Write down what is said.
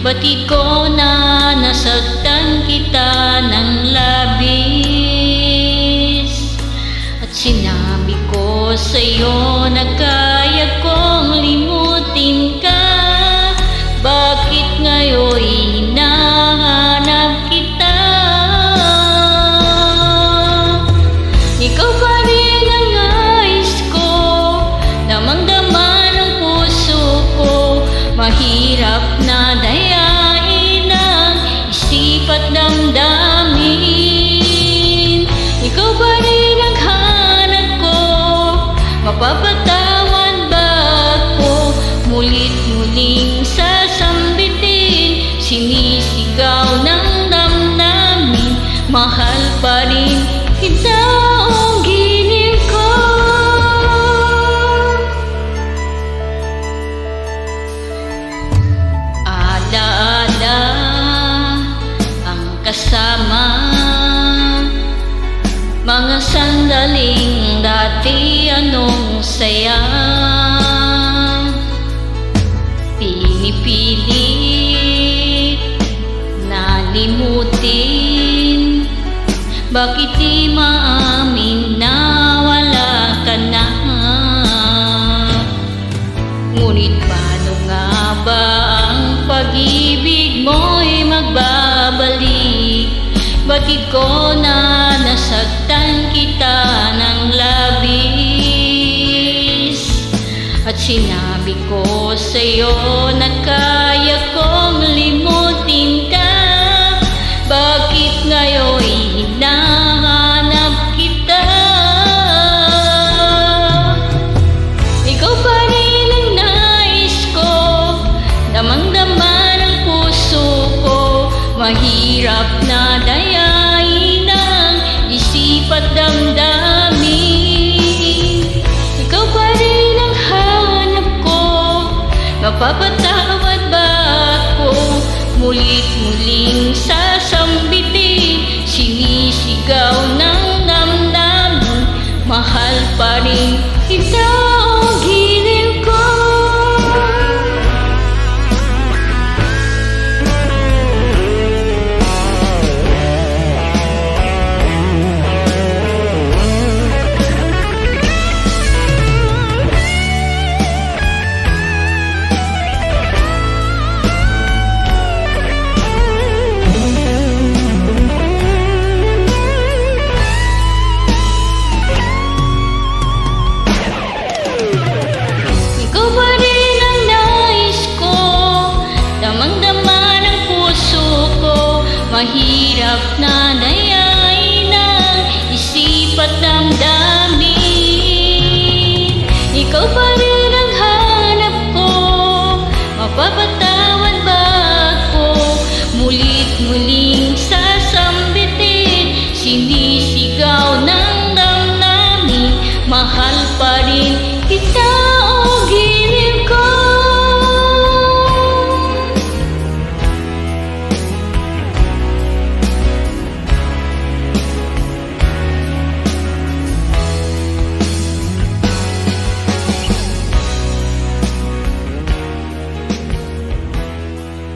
Batid ko na nasaktan kita ng labis, at sinabi ko sa'yo na kaya kong limutin ka. Bakit ngayon hinahanap kita? Ikaw pa rin ang nais ko, damang-dama ng puso ko. Mahirap na dayain ang isip at damdamin. Ikaw pa rin ang hanap ko, mapapatawad ba ako? Mulit-muling sasambitin, sinisigaw ng damdamin. Mahal pa rin kita, ang giliw ko. Ala-ala ang kasama, mga sandaling dati anong saya. Pinipilit na limutin, bakit di maamin na wala ka na? Ngunit paano nga ba ang pag-ibig mo'y magbabalik? Bakit ko na nasaktan kita ng labis, at sinabi ko sa'yo na kaya kong limutin ka. Bakit ngayon hinahanap kita? Ikaw pa rin ang nais ko, damang-dama ng puso ko. Mahirap na dayain ang isip at damdamin. Ikaw pa rin ang hanap ko, mapapatawad ba ako? Mulit-muling sasambitin, sinisigaw ng damdamin. Mahal pa rin kita, ang giliw ko. Mahirap na dayain ang isip at damdamin. Ikaw pa rin ang hanap ko, mapapatawad ba ako? Mulit-muling sasambitin, sinisigaw ng damdamin. Mahal pa rin kita.